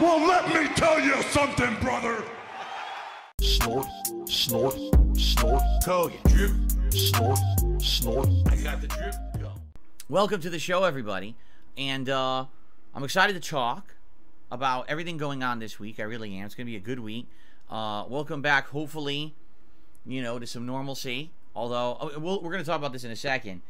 Well, let me tell you something, brother. Snort, snort, snort. Hogan. Drip. Snort, snort. I got the drip. Go. Welcome to the show, everybody. And I'm excited to talk about everything going on this week. I really am. It's going to be a good week. Welcome back, hopefully, you know, to some normalcy. Although, we're going to talk about this in a second.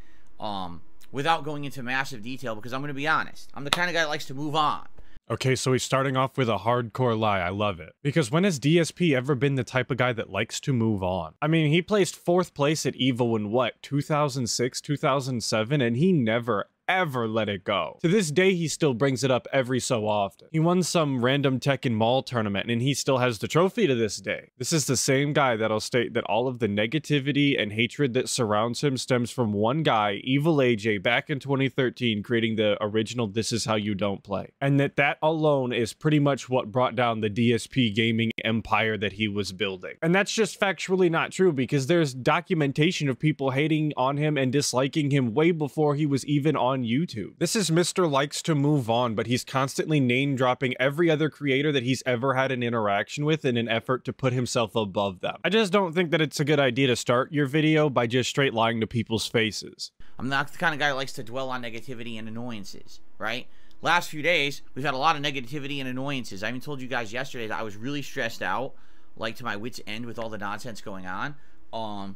Without going into massive detail, because I'm going to be honest. I'm the kind of guy that likes to move on. Okay, so he's starting off with a hardcore lie. I love it. Because when has DSP ever been the type of guy that likes to move on? I mean, he placed 4th place at EVO in what, 2006, 2007, and he never ever let it go. To this day, he still brings it up every so often. He won some random Tekken Mall tournament, and he still has the trophy to this day. This is the same guy that'll state that all of the negativity and hatred that surrounds him stems from one guy, Evil AJ, back in 2013, creating the original This Is How You Don't Play. And that alone is pretty much what brought down the DSP gaming empire that he was building. And that's just factually not true, because there's documentation of people hating on him and disliking him way before he was even on YouTube. This is Mr. Likes to Move On, but he's constantly name dropping every other creator that he's ever had an interaction with in an effort to put himself above them. I just don't think that it's a good idea to start your video by just straight lying to people's faces. I'm not the kind of guy that likes to dwell on negativity and annoyances, right? Last few days, we've had a lot of negativity and annoyances. I even told you guys yesterday that I was really stressed out, like to my wit's end with all the nonsense going on. And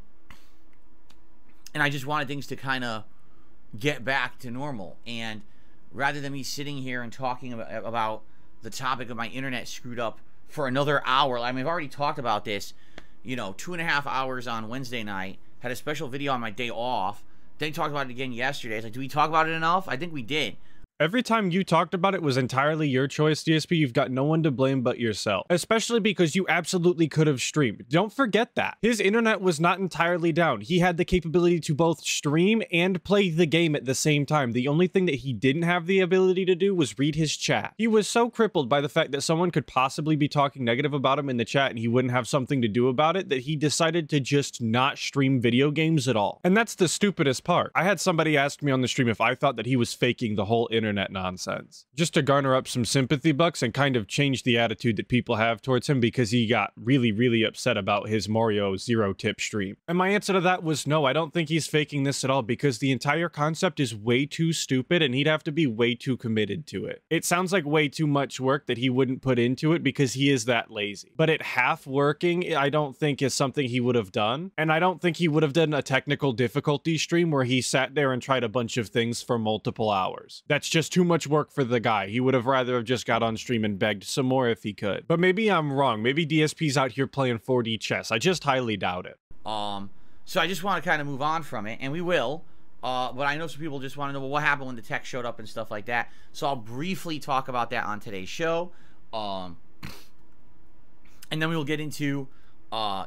I just wanted things to kind of get back to normal. And rather than me sitting here and talking about the topic of my internet screwed up for another hour, I mean, I've already talked about this, you know, 2.5 hours on Wednesday night, had a special video on my day off, then talked about it again yesterday. It's like, do we talk about it enough? I think we did. Every time you talked about it was entirely your choice, DSP. You've got no one to blame but yourself. Especially because you absolutely could have streamed. Don't forget that. His internet was not entirely down. He had the capability to both stream and play the game at the same time. The only thing that he didn't have the ability to do was read his chat. He was so crippled by the fact that someone could possibly be talking negative about him in the chat and he wouldn't have something to do about it, that he decided to just not stream video games at all. And that's the stupidest part. I had somebody ask me on the stream if I thought that he was faking the whole internet nonsense, just to garner up some sympathy bucks and kind of change the attitude that people have towards him, because he got really upset about his Mario Zero Tip stream. And my answer to that was no, I don't think he's faking this at all, because the entire concept is way too stupid and he'd have to be way too committed to it. It sounds like way too much work that he wouldn't put into it because he is that lazy. But it half working, I don't think is something he would have done. And I don't think he would have done a technical difficulty stream where he sat there and tried a bunch of things for multiple hours. That's just too much work for the guy. He would have rather have just got on stream and begged some more if he could. But maybe I'm wrong. Maybe DSP's out here playing 4D chess. I just highly doubt it. So I just want to kind of move on from it, and we will. But I know some people just want to know, well, what happened when the tech showed up and stuff like that. So I'll briefly talk about that on today's show. And then we will get into,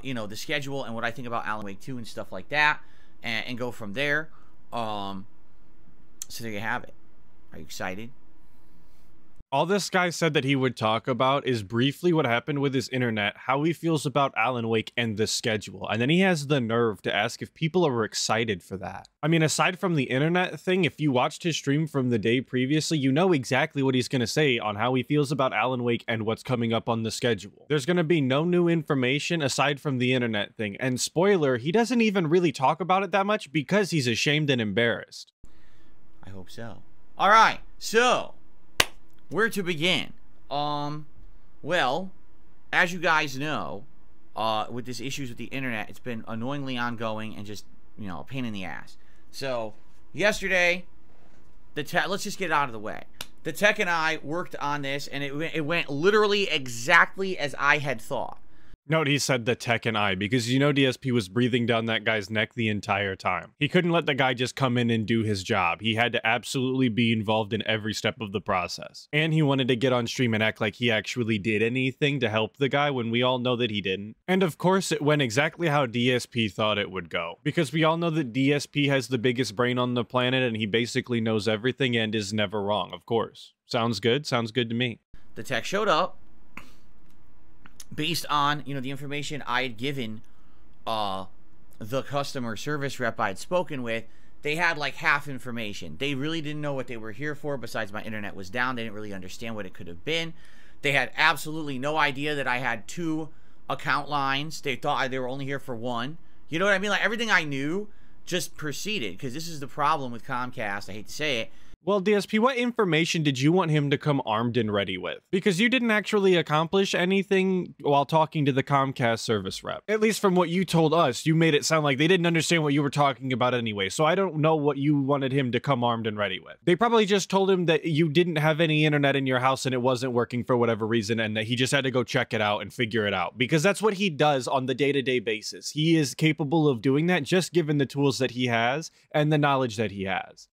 you know, the schedule and what I think about Alan Wake 2 and stuff like that, and go from there. So there you have it. Are you excited? All this guy said that he would talk about is briefly what happened with his internet, how he feels about Alan Wake, and the schedule. And then he has the nerve to ask if people are excited for that. I mean, aside from the internet thing, if you watched his stream from the day previously, you know exactly what he's going to say on how he feels about Alan Wake and what's coming up on the schedule. There's going to be no new information aside from the internet thing. And spoiler, he doesn't even really talk about it that much because he's ashamed and embarrassed. I hope so. All right, so where to begin? Well, as you guys know, with this issues with the internet, it's been annoyingly ongoing and just, you know, a pain in the ass. So yesterday, let's just get it out of the way. The tech and I worked on this, and it went literally exactly as I had thought. Note he said the tech and I, because you know DSP was breathing down that guy's neck the entire time. He couldn't let the guy just come in and do his job. He had to absolutely be involved in every step of the process. And he wanted to get on stream and act like he actually did anything to help the guy when we all know that he didn't. And of course it went exactly how DSP thought it would go. Because we all know that DSP has the biggest brain on the planet and he basically knows everything and is never wrong, of course. Sounds good? Sounds good to me. The tech showed up. Based on, you know, the information I had given the customer service rep I had spoken with, they had like half information. They really didn't know what they were here for, besides my internet was down. They didn't really understand what it could have been. They had absolutely no idea that I had 2 account lines. They thought they were only here for 1. You know what I mean? Like, everything I knew just proceeded, because this is the problem with Comcast. I hate to say it. Well, DSP, what information did you want him to come armed and ready with? Because you didn't actually accomplish anything while talking to the Comcast service rep. At least from what you told us, you made it sound like they didn't understand what you were talking about anyway, so I don't know what you wanted him to come armed and ready with. They probably just told him that you didn't have any internet in your house and it wasn't working for whatever reason, and that he just had to go check it out and figure it out. Because that's what he does on the day-to-day basis. He is capable of doing that just given the tools that he has and the knowledge that he has.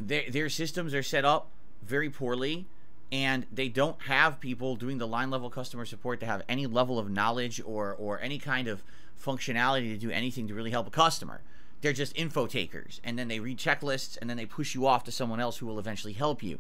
Their systems are set up very poorly, and they don't have people doing the line level customer support to have any level of knowledge or any kind of functionality to do anything to really help a customer. They're just info takers, and then they read checklists, and then they push you off to someone else who will eventually help you.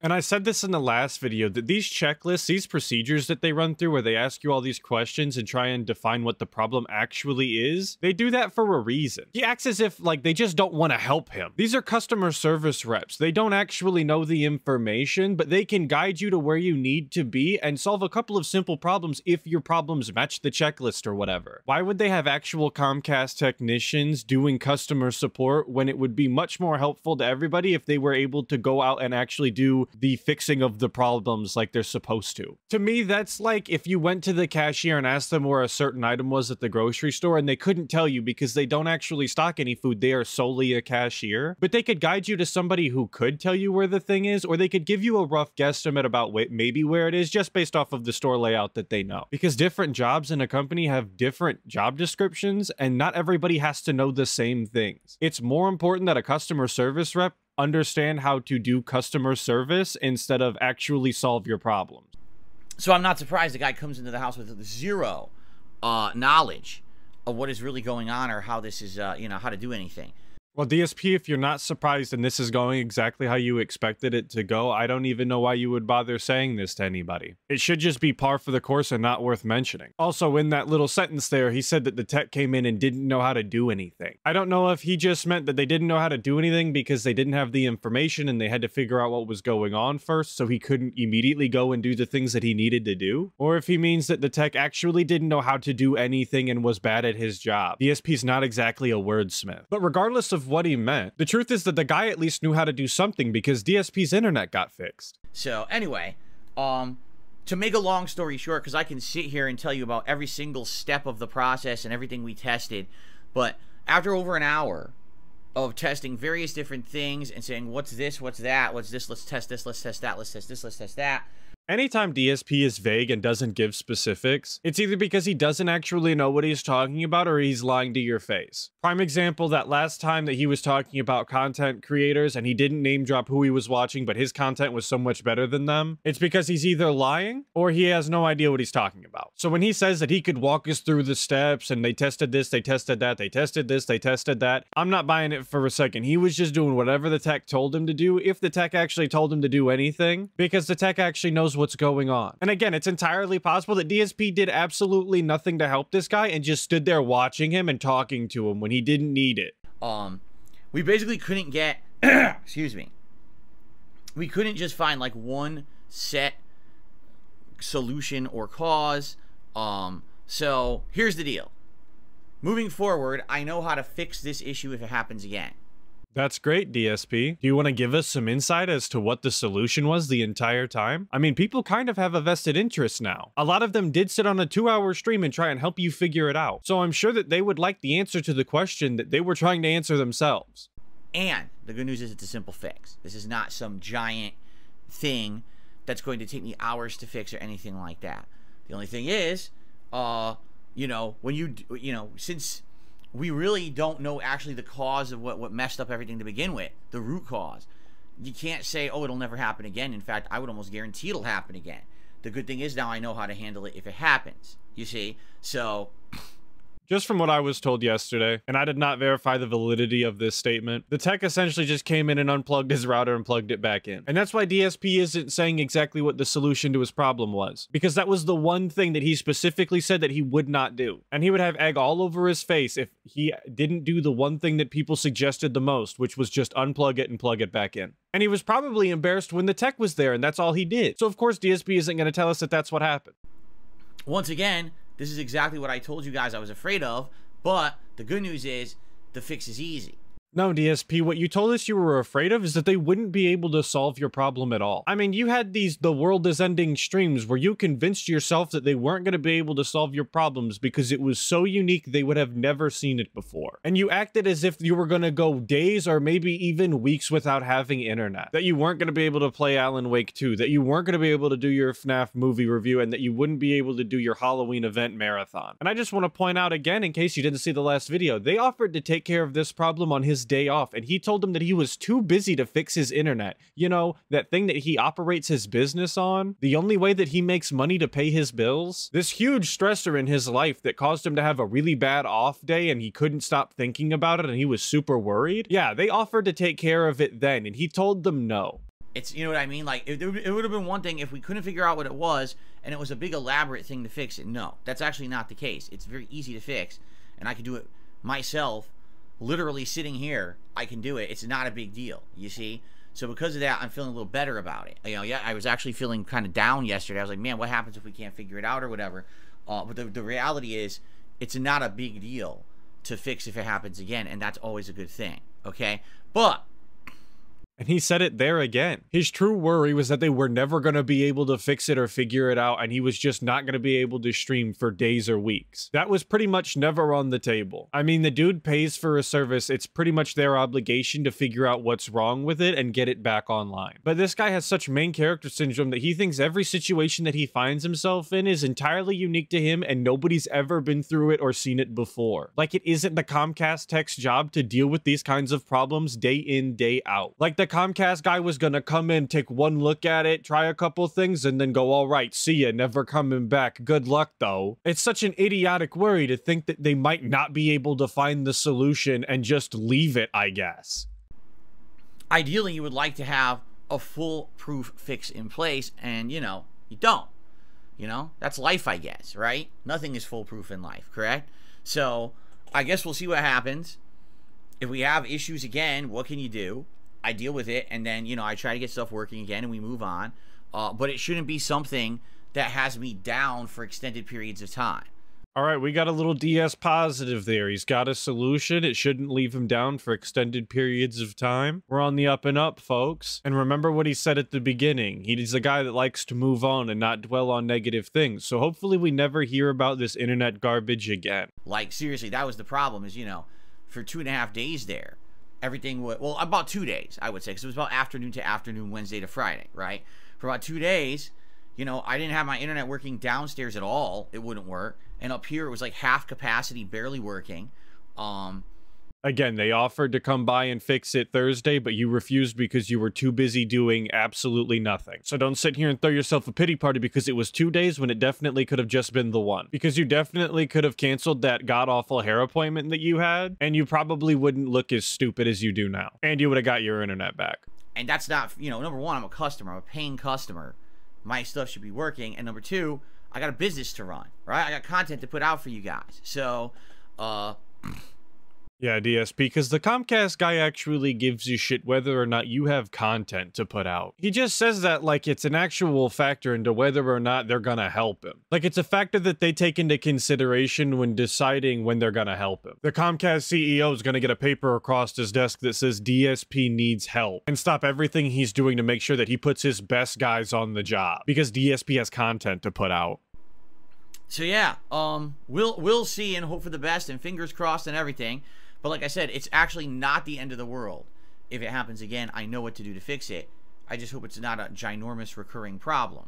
And I said this in the last video, that these checklists, these procedures that they run through where they ask you all these questions and try and define what the problem actually is, they do that for a reason. He acts as if, like, they just don't want to help him. These are customer service reps. They don't actually know the information, but they can guide you to where you need to be and solve a couple of simple problems if your problems match the checklist or whatever. Why would they have actual Comcast technicians doing customer support when it would be much more helpful to everybody if they were able to go out and actually do the fixing of the problems like they're supposed to? To me, that's like if you went to the cashier and asked them where a certain item was at the grocery store and they couldn't tell you because they don't actually stock any food. They are solely a cashier, but they could guide you to somebody who could tell you where the thing is, or they could give you a rough guesstimate about maybe where it is just based off of the store layout that they know. Because different jobs in a company have different job descriptions, and not everybody has to know the same things. It's more important that a customer service rep understand how to do customer service instead of actually solve your problems. So I'm not surprised the guy comes into the house with zero knowledge of what is really going on, or how this is, you know, how to do anything. Well, DSP, if you're not surprised and this is going exactly how you expected it to go, I don't even know why you would bother saying this to anybody. It should just be par for the course and not worth mentioning. Also, in that little sentence there, he said that the tech came in and didn't know how to do anything. I don't know if he just meant that they didn't know how to do anything because they didn't have the information and they had to figure out what was going on first, so he couldn't immediately go and do the things that he needed to do, or if he means that the tech actually didn't know how to do anything and was bad at his job. DSP's not exactly a wordsmith. But regardless of what he meant, the truth is that the guy at least knew how to do something because DSP's internet got fixed. So anyway, to make a long story short, because I can sit here and tell you about every single step of the process and everything we tested, but after over an hour of testing various different things and saying, what's this, what's that, what's this, let's test this, let's test that, let's test this, let's test that. Anytime DSP is vague and doesn't give specifics, it's either because he doesn't actually know what he's talking about or he's lying to your face. Prime example, that last time that he was talking about content creators and he didn't name drop who he was watching, but his content was so much better than them, it's because he's either lying or he has no idea what he's talking about. So when he says that he could walk us through the steps and they tested this, they tested that, they tested this, they tested that, I'm not buying it for a second. He was just doing whatever the tech told him to do, if the tech actually told him to do anything, because the tech actually knows what's going on. And again, it's entirely possible that DSP did absolutely nothing to help this guy and just stood there watching him and talking to him when he didn't need it. We basically couldn't get excuse me, we couldn't just find like one set solution or cause. So here's the deal. Moving forward, I know how to fix this issue if it happens again. That's great, DSP. Do you want to give us some insight as to what the solution was the entire time? I mean, people kind of have a vested interest now. A lot of them did sit on a 2-hour stream and try and help you figure it out. So I'm sure that they would like the answer to the question that they were trying to answer themselves. And the good news is it's a simple fix. This is not some giant thing that's going to take me hours to fix or anything like that. The only thing is, you know, when you know, since we really don't know actually the cause of what messed up everything to begin with, the root cause, you can't say, oh, it'll never happen again. In fact, I would almost guarantee it'll happen again. The good thing is now I know how to handle it if it happens, you see? So just from what I was told yesterday, and I did not verify the validity of this statement, the tech essentially just came in and unplugged his router and plugged it back in. And that's why DSP isn't saying exactly what the solution to his problem was, because that was the one thing that he specifically said that he would not do. And he would have egg all over his face if he didn't do the one thing that people suggested the most, which was just unplug it and plug it back in. And he was probably embarrassed when the tech was there, and that's all he did. So of course DSP isn't going to tell us that that's what happened. Once again, this is exactly what I told you guys I was afraid of, but the good news is the fix is easy. No, DSP, what you told us you were afraid of is that they wouldn't be able to solve your problem at all. I mean, you had these the world is ending streams where you convinced yourself that they weren't going to be able to solve your problems because it was so unique they would have never seen it before. And you acted as if you were going to go days or maybe even weeks without having internet. That you weren't going to be able to play Alan Wake 2, that you weren't going to be able to do your FNAF movie review, and that you wouldn't be able to do your Halloween event marathon. And I just want to point out again, in case you didn't see the last video, they offered to take care of this problem on his day off, and he told them that he was too busy to fix his internet. You know, that thing that he operates his business on? The only way that he makes money to pay his bills? This huge stressor in his life that caused him to have a really bad off day and he couldn't stop thinking about it and he was super worried? Yeah, they offered to take care of it then, and he told them no. It's, you know what I mean? Like, it would have been one thing if we couldn't figure out what it was and it was a big elaborate thing to fix it. No, that's actually not the case. It's very easy to fix, and I could do it myself. Literally sitting here, I can do it. It's not a big deal, you see? So because of that, I'm feeling a little better about it. You know, yeah, I was actually feeling kind of down yesterday. I was like, man, what happens if we can't figure it out or whatever? But the reality is, it's not a big deal to fix if it happens again, and that's always a good thing, okay? But And he said it there again. His true worry was that they were never going to be able to fix it or figure it out, and he was just not going to be able to stream for days or weeks. That was pretty much never on the table. I mean, the dude pays for a service. It's pretty much their obligation to figure out what's wrong with it and get it back online. But this guy has such main character syndrome that he thinks every situation that he finds himself in is entirely unique to him and nobody's ever been through it or seen it before. Like it isn't the Comcast tech's job to deal with these kinds of problems day in, day out. Like the Comcast guy was gonna come in, take one look at it, try a couple things, and then go, all right, see ya, never coming back. Good luck, though. It's such an idiotic worry to think that they might not be able to find the solution and just leave it, I guess. Ideally, you would like to have a foolproof fix in place, and, you know, you don't. You know, that's life, I guess, right? Nothing is foolproof in life, correct? So, I guess we'll see what happens. If we have issues again, what can you do? I deal with it, and then, you know, I try to get stuff working again, and we move on. But it shouldn't be something that has me down for extended periods of time. All right, we got a little DS positive there. He's got a solution. It shouldn't leave him down for extended periods of time. We're on the up and up, folks. And remember what he said at the beginning. He's a guy that likes to move on and not dwell on negative things. So hopefully we never hear about this internet garbage again. Like, seriously, that was the problem is, you know, for 2.5 days there, everything would, well, about 2 days, I would say, because it was about afternoon to afternoon, Wednesday to Friday, right? For about 2 days, you know, I didn't have my internet working downstairs at all. It wouldn't work. And up here, it was like half capacity, barely working. Again, they offered to come by and fix it Thursday, but you refused because you were too busy doing absolutely nothing. So don't sit here and throw yourself a pity party because it was 2 days when it definitely could have just been the one. Because you definitely could have canceled that god-awful hair appointment that you had, and you probably wouldn't look as stupid as you do now. And you would have got your internet back. And that's not, you know, number one, I'm a customer. I'm a paying customer. My stuff should be working. And number two, I got a business to run, right? I got content to put out for you guys. So, yeah, DSP, because the Comcast guy actually gives you shit whether or not you have content to put out. He just says that like it's an actual factor into whether or not they're gonna help him. Like it's a factor that they take into consideration when deciding when they're gonna help him. The Comcast CEO is gonna get a paper across his desk that says DSP needs help and stop everything he's doing to make sure that he puts his best guys on the job because DSP has content to put out. So yeah, we'll see and hope for the best and fingers crossed and everything. But like I said, it's actually not the end of the world. If it happens again, I know what to do to fix it. I just hope it's not a ginormous recurring problem.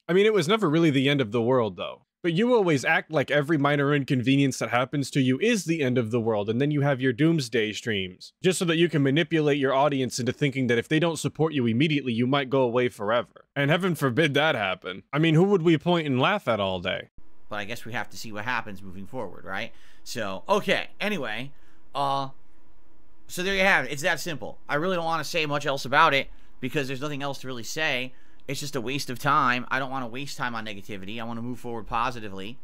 I mean, it was never really the end of the world, though. But you always act like every minor inconvenience that happens to you is the end of the world, and then you have your doomsday streams. Just so that you can manipulate your audience into thinking that if they don't support you immediately, you might go away forever. And heaven forbid that happen. I mean, who would we point and laugh at all day? But I guess we have to see what happens moving forward, right? So, okay, anyway... so there you have it. It's that simple. I really don't want to say much else about it because there's nothing else to really say. It's just a waste of time. I don't want to waste time on negativity. I want to move forward positively.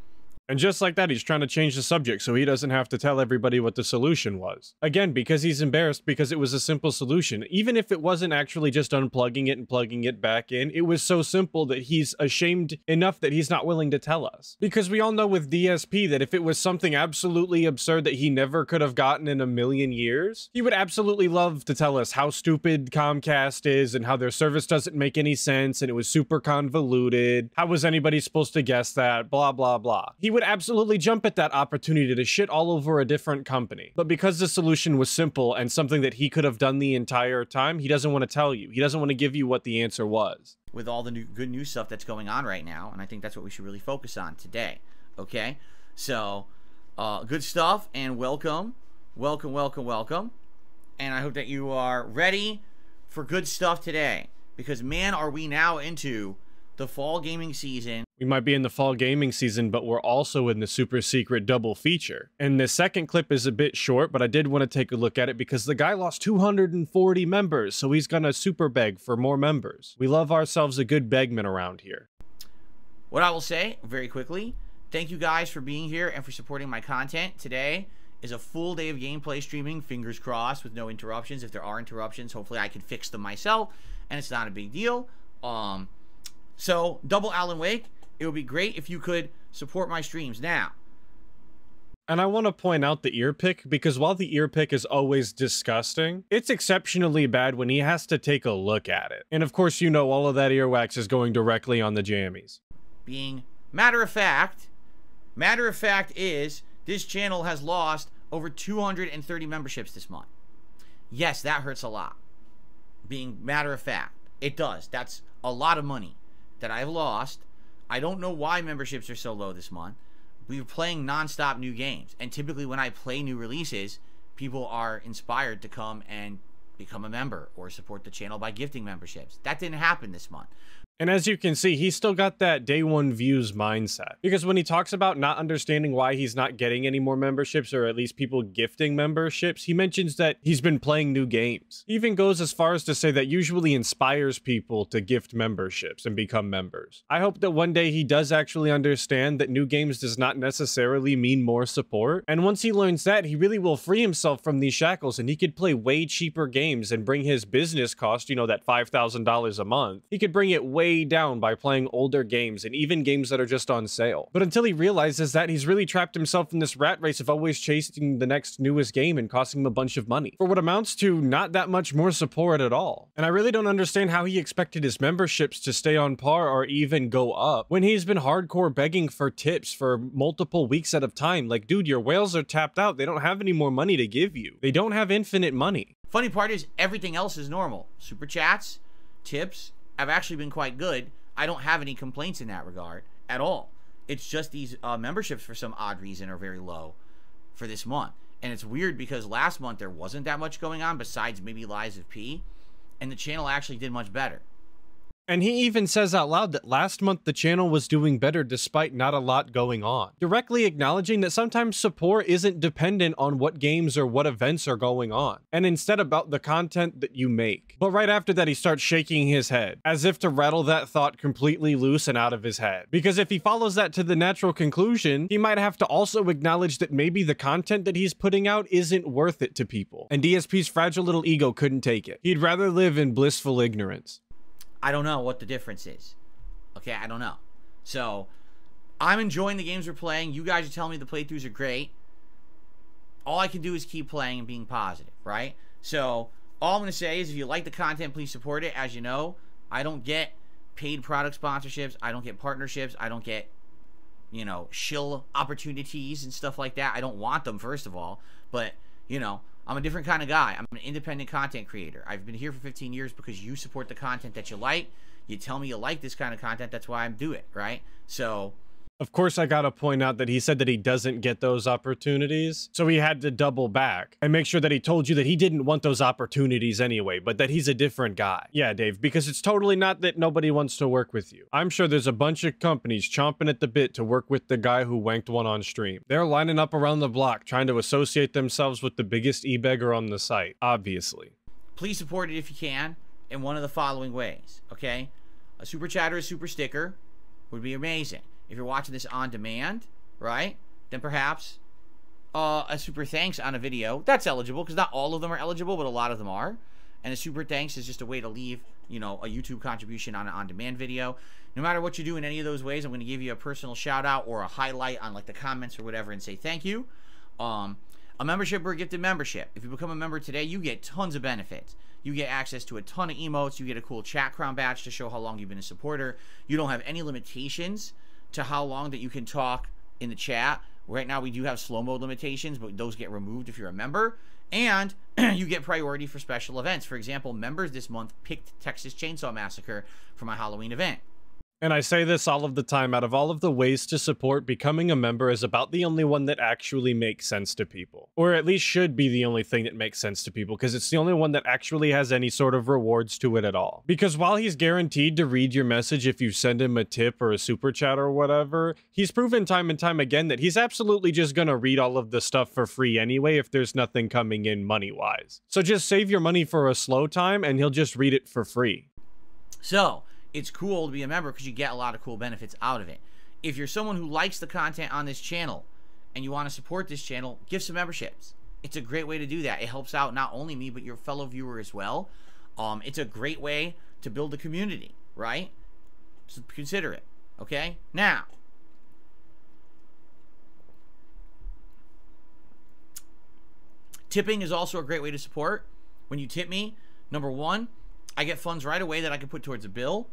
And just like that, he's trying to change the subject so he doesn't have to tell everybody what the solution was. Again, because he's embarrassed because it was a simple solution. Even if it wasn't actually just unplugging it and plugging it back in, it was so simple that he's ashamed enough that he's not willing to tell us. Because we all know with DSP that if it was something absolutely absurd that he never could have gotten in a million years, he would absolutely love to tell us how stupid Comcast is and how their service doesn't make any sense and it was super convoluted. How was anybody supposed to guess that? Blah, blah, blah. He would absolutely jump at that opportunity to shit all over a different company. But because the solution was simple and something that he could have done the entire time, he doesn't want to tell you. He doesn't want to give you what the answer was. With all the good news stuff that's going on right now, and I think that's what we should really focus on today. Okay? So, good stuff, and welcome. Welcome, welcome, welcome. And I hope that you are ready for good stuff today. Because, man, are we now into the fall gaming season. We might be in the fall gaming season, but we're also in the super secret double feature. And the second clip is a bit short, but I did want to take a look at it because the guy lost 240 members, so he's gonna super beg for more members. We love ourselves a good begman around here. What I will say, very quickly, thank you guys for being here and for supporting my content. Today is a full day of gameplay streaming, fingers crossed, with no interruptions. If there are interruptions, hopefully I can fix them myself, and it's not a big deal. So, double Alan Wake, it would be great if you could support my streams now. And I want to point out the ear pick, because while the ear pick is always disgusting, it's exceptionally bad when he has to take a look at it. And of course, you know all of that earwax is going directly on the jammies. Being matter of fact is this channel has lost over 230 memberships this month. Yes, that hurts a lot. Being matter of fact, it does. That's a lot of money that I've lost. I don't know why memberships are so low this month. We're playing non-stop new games, and typically when I play new releases, people are inspired to come and become a member or support the channel by gifting memberships. That didn't happen this month. And as you can see, he's still got that day one views mindset. Because when he talks about not understanding why he's not getting any more memberships, or at least people gifting memberships, he mentions that he's been playing new games. He even goes as far as to say that usually inspires people to gift memberships and become members. I hope that one day he does actually understand that new games does not necessarily mean more support. And once he learns that, he really will free himself from these shackles and he could play way cheaper games and bring his business cost, you know, that $5,000 a month. He could bring it way down by playing older games and even games that are just on sale. But until he realizes that, he's really trapped himself in this rat race of always chasing the next newest game and costing him a bunch of money for what amounts to not that much more support at all. And I really don't understand how he expected his memberships to stay on par or even go up when he's been hardcore begging for tips for multiple weeks at a time. Like, dude, your whales are tapped out. They don't have any more money to give you. They don't have infinite money. Funny part is everything else is normal. Super chats, tips have actually been quite good. I don't have any complaints in that regard at all. It's just these memberships for some odd reason are very low for this month. And it's weird because last month there wasn't that much going on besides maybe Lies of P, and the channel actually did much better. And he even says out loud that last month the channel was doing better despite not a lot going on, directly acknowledging that sometimes support isn't dependent on what games or what events are going on, and instead about the content that you make. But right after that, he starts shaking his head, as if to rattle that thought completely loose and out of his head. Because if he follows that to the natural conclusion, he might have to also acknowledge that maybe the content that he's putting out isn't worth it to people, and DSP's fragile little ego couldn't take it. He'd rather live in blissful ignorance. I don't know what the difference is. Okay, I don't know. So, I'm enjoying the games we're playing. You guys are telling me the playthroughs are great. All I can do is keep playing and being positive, right? So, all I'm going to say is if you like the content, please support it. As you know, I don't get paid product sponsorships. I don't get partnerships. I don't get, you know, shill opportunities and stuff like that. I don't want them, first of all. But, you know, I'm a different kind of guy. I'm an independent content creator. I've been here for 15 years because you support the content that you like. You tell me you like this kind of content. That's why I do it, right? So, of course, I gotta point out that he said that he doesn't get those opportunities, so he had to double back and make sure that he told you that he didn't want those opportunities anyway, but that he's a different guy. Yeah, Dave, because it's totally not that nobody wants to work with you. I'm sure there's a bunch of companies chomping at the bit to work with the guy who wanked one on stream. They're lining up around the block trying to associate themselves with the biggest e-beggar on the site, obviously. Please support it if you can in one of the following ways, okay? A super chat or a super sticker would be amazing. If you're watching this on demand, right, then perhaps a super thanks on a video. That's eligible, because not all of them are eligible, but a lot of them are. And a super thanks is just a way to leave, you know, a YouTube contribution on an on-demand video. No matter what you do in any of those ways, I'm going to give you a personal shout out or a highlight on like the comments or whatever and say thank you. A membership or a gifted membership. If you become a member today, you get tons of benefits. You get access to a ton of emotes. You get a cool chat crown badge to show how long you've been a supporter. You don't have any limitations to how long that you can talk in the chat. Right now we do have slow mode limitations, but those get removed if you're a member. And you get priority for special events. For example, members this month picked Texas Chainsaw Massacre for my Halloween event. And I say this all of the time, out of all of the ways to support, becoming a member is about the only one that actually makes sense to people. Or at least should be the only thing that makes sense to people, because it's the only one that actually has any sort of rewards to it at all. Because while he's guaranteed to read your message if you send him a tip or a super chat or whatever, he's proven time and time again that he's absolutely just gonna read all of the stuff for free anyway if there's nothing coming in money-wise. So just save your money for a slow time and he'll just read it for free. So, it's cool to be a member because you get a lot of cool benefits out of it. If you're someone who likes the content on this channel and you want to support this channel, give some memberships. It's a great way to do that. It helps out not only me, but your fellow viewer as well. It's a great way to build a community, right? So consider it, okay? Now, tipping is also a great way to support. When you tip me, number one, I get funds right away that I can put towards a bill,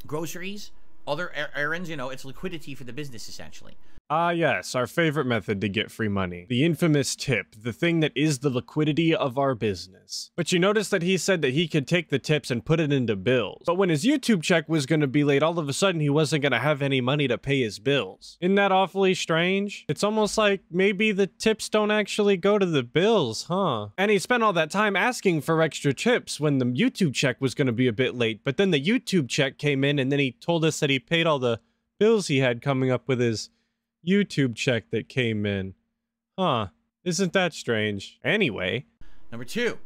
groceries, other errands. You know, it's liquidity for the business, essentially. Ah, yes, our favorite method to get free money. The infamous tip, the thing that is the liquidity of our business. But you notice that he said that he could take the tips and put it into bills. But when his YouTube check was going to be late, all of a sudden he wasn't going to have any money to pay his bills. Isn't that awfully strange? It's almost like maybe the tips don't actually go to the bills, huh? And he spent all that time asking for extra tips when the YouTube check was going to be a bit late. But then the YouTube check came in and then he told us that he paid all the bills he had coming up with his YouTube check that came in. Huh. Isn't that strange? Anyway. Number two,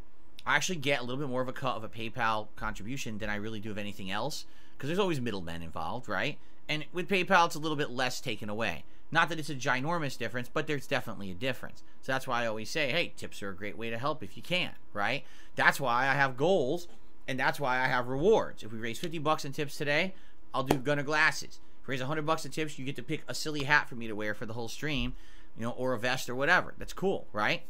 I actually get a little bit more of a cut of a PayPal contribution than I really do of anything else, because there's always middlemen involved, right? And with PayPal, it's a little bit less taken away. Not that it's a ginormous difference, but there's definitely a difference. So that's why I always say, hey, tips are a great way to help if you can, right? That's why I have goals, and that's why I have rewards. If we raise 50 bucks in tips today, I'll do Gunner glasses. Raise 100 bucks in tips, you get to pick a silly hat for me to wear for the whole stream, you know, or a vest or whatever. That's cool, right?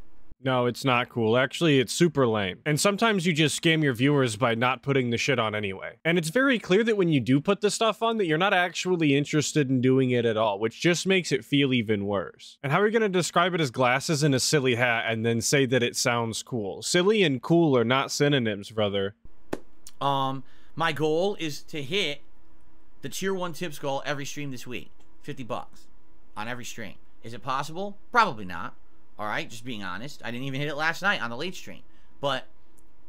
No, it's not cool. Actually, it's super lame. And sometimes you just scam your viewers by not putting the shit on anyway. And it's very clear that when you do put the stuff on, that you're not actually interested in doing it at all, which just makes it feel even worse. And how are you going to describe it as glasses and a silly hat and then say that it sounds cool? Silly and cool are not synonyms, brother. My goal is to hit the tier 1 tips goal every stream this week. 50 bucks on every stream. Is it possible? Probably not. All right, just being honest. I didn't even hit it last night on the late stream. But,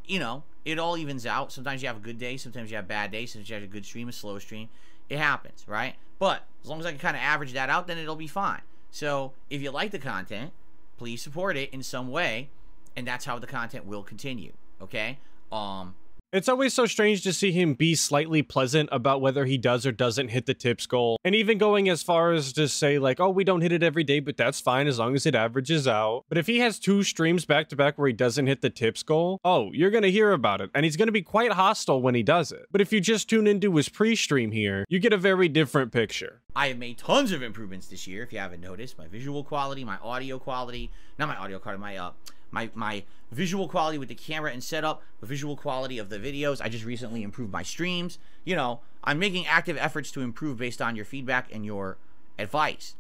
you know, it all evens out. Sometimes you have a good day. Sometimes you have bad days. Sometimes you have a good stream, a slow stream. It happens, right? But as long as I can kind of average that out, then it'll be fine. So if you like the content, please support it in some way. And that's how the content will continue, okay? It's always so strange to see him be slightly pleasant about whether he does or doesn't hit the tips goal. And even going as far as to say like, oh, we don't hit it every day, but that's fine as long as it averages out. But if he has 2 streams back to back where he doesn't hit the tips goal, oh, you're gonna hear about it. And he's gonna be quite hostile when he does it. But if you just tune into his pre-stream here, you get a very different picture. I have made tons of improvements this year, if you haven't noticed. My visual quality, my audio quality, not my audio quality, my visual quality with the camera and setup, the visual quality of the videos. I just recently improved my streams. You know, I'm making active efforts to improve based on your feedback and your advice.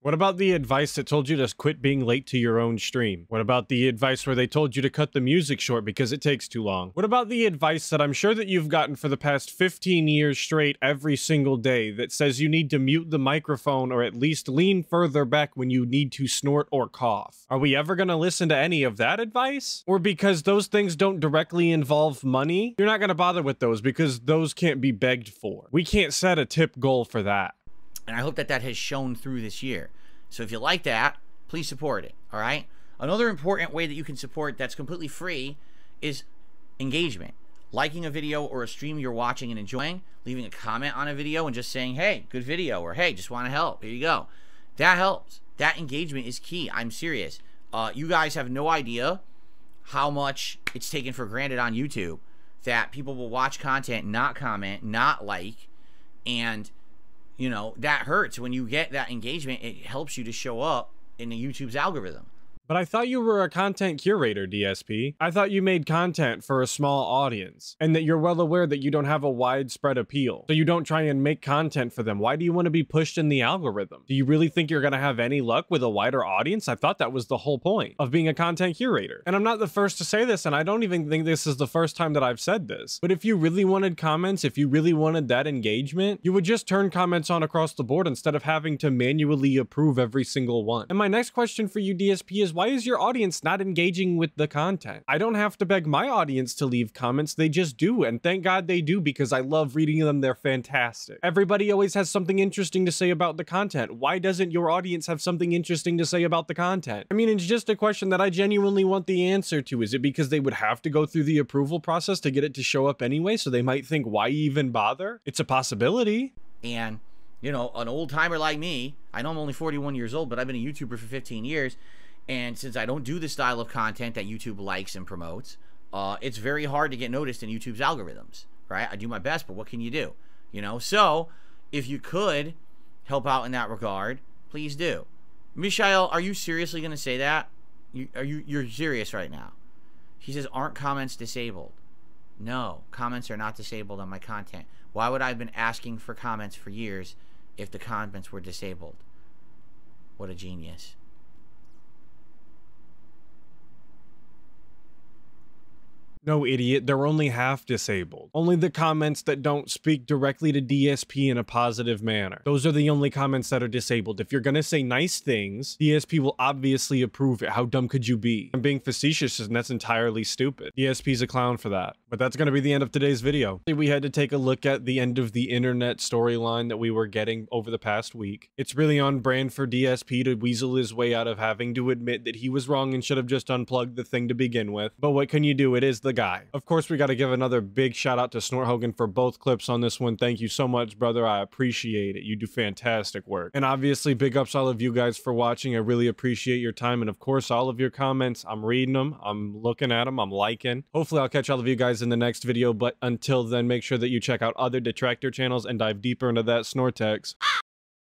What about the advice that told you to quit being late to your own stream? What about the advice where they told you to cut the music short because it takes too long? What about the advice that I'm sure that you've gotten for the past 15 years straight every single day that says you need to mute the microphone or at least lean further back when you need to snort or cough? Are we ever gonna listen to any of that advice? Or because those things don't directly involve money, you're not gonna bother with those because those can't be begged for. We can't set a tip goal for that. And I hope that that has shown through this year. So if you like that, please support it, all right? Another important way that you can support that's completely free is engagement. liking a video or a stream you're watching and enjoying, leaving a comment on a video and just saying, hey, good video, or hey, just want to help, here you go. That helps. That engagement is key. I'm serious. You guys have no idea how much it's taken for granted on YouTube that people will watch content, not comment, not like, and you know, that hurts. When you get that engagement, it helps you to show up in the YouTube's algorithm. But I thought you were a content curator, DSP. I thought you made content for a small audience, and that you're well aware that you don't have a widespread appeal. So you don't try and make content for them. Why do you want to be pushed in the algorithm? Do you really think you're going to have any luck with a wider audience? I thought that was the whole point of being a content curator. And I'm not the first to say this, and I don't even think this is the first time that I've said this. But if you really wanted comments, if you really wanted that engagement, you would just turn comments on across the board instead of having to manually approve every single one. And my next question for you, DSP, is why is your audience not engaging with the content? I don't have to beg my audience to leave comments, they just do, and thank God they do, because I love reading them. They're fantastic. Everybody always has something interesting to say about the content. Why doesn't your audience have something interesting to say about the content? I mean, it's just a question that I genuinely want the answer to. Is it because they would have to go through the approval process to get it to show up anyway, so they might think, why even bother? It's a possibility. And you know, an old timer like me, I know I'm only 41 years old, but I've been a YouTuber for 15 years. And since I don't do the style of content that YouTube likes and promotes, it's very hard to get noticed in YouTube's algorithms, right? I do my best, but what can you do? You know, so if you could help out in that regard, please do. Mishael, are you seriously going to say that? You're serious right now? He says, aren't comments disabled? No, comments are not disabled on my content. Why would I have been asking for comments for years if the comments were disabled? What a genius. No, idiot, they're only half disabled. Only the comments that don't speak directly to DSP in a positive manner. Those are the only comments that are disabled. If you're gonna say nice things, DSP will obviously approve it. How dumb could you be? I'm being facetious, and that's entirely stupid. DSP's a clown for that. But that's gonna be the end of today's video. We had to take a look at the end of the internet storyline that we were getting over the past week. It's really on brand for DSP to weasel his way out of having to admit that he was wrong and should have just unplugged the thing to begin with. But what can you do? It is the guy. Of course, we got to give another big shout out to Snort Hogan for both clips on this one. Thank you so much, brother. I appreciate it. You do fantastic work. And obviously, big ups all of you guys for watching. I really appreciate your time. And of course, all of your comments. I'm reading them. I'm looking at them. I'm liking. Hopefully, I'll catch all of you guys in the next video. But until then, make sure that you check out other detractor channels and dive deeper into that Snortex.